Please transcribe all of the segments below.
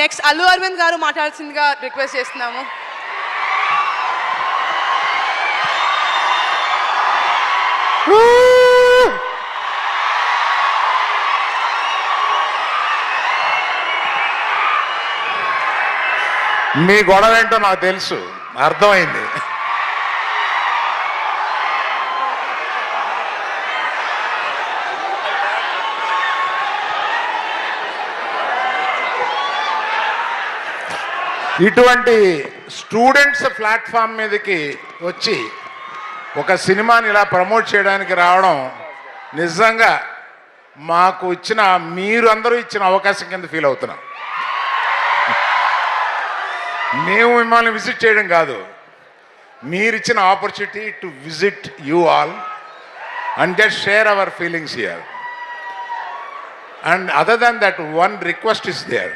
Next Allu Arvind గారు మాట్లాడాల్సిందిగా request చేస్తున్నాము. మీ గొడవ ఏంటో నాకు తెలుసు, అర్థమైంది. ఇటువంటి స్టూడెంట్స్ ప్లాట్ఫామ్ మీదకి వచ్చి ఒక సినిమాని ఇలా ప్రమోట్ చేయడానికి రావడం నిజంగా మాకు ఇచ్చిన, మీరు అందరూ ఇచ్చిన అవకాశం కింద ఫీల్ అవుతున్నాం. మేము మిమ్మల్ని విజిట్ చేయడం కాదు, మీరు ఇచ్చిన opportunity to visit you all and just share our feelings here. And other than that one request is there.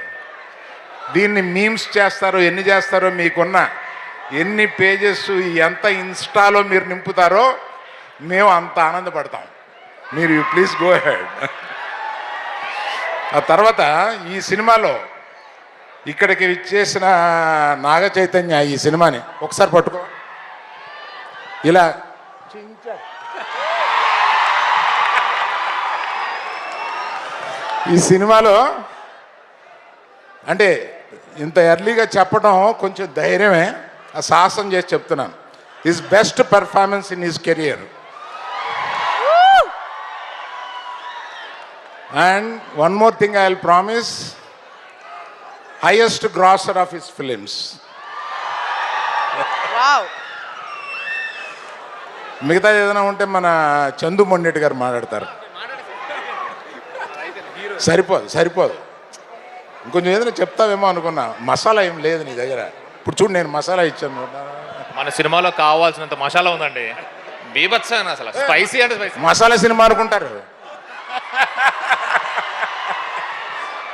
దీన్ని మీమ్స్ చేస్తారో ఎన్ని చేస్తారో, మీకున్న ఎన్ని పేజెస్ ఎంత ఇన్స్టాలో మీరు నింపుతారో మేము అంత ఆనందపడతాం. మీరు ప్లీజ్ గో హెడ్. ఆ తర్వాత ఈ సినిమాలో ఇక్కడికి ఇచ్చేసిన నాగ చైతన్య ఈ సినిమాని ఒకసారి పట్టుకో, ఇలా ఈ సినిమాలో అంటే ఇంత ఎర్లీగా చెప్పడం కొంచెం ధైర్యమే, ఆ సాహసం చేసి చెప్తున్నాను. His best performance in his career and one more thing I will promise, highest grosser of his films. మిగతా ఏదైనా ఉంటే మన చందు మొండెట్టి గారు మాట్లాడతారు. సరిపోదు ఇంకొంచెం ఏదైనా చెప్తావేమో అనుకున్నా. మసాలా ఏం లేదు నీ దగ్గర. ఇప్పుడు చూడు, నేను మసాలా ఇచ్చాను. మన సినిమాలో కావాల్సినంత మసాలా ఉందండి, బీభత్సంగా. అసలు స్పైసీ అంటే స్పైసీ. మసాలా సినిమా అనుకుంటారు.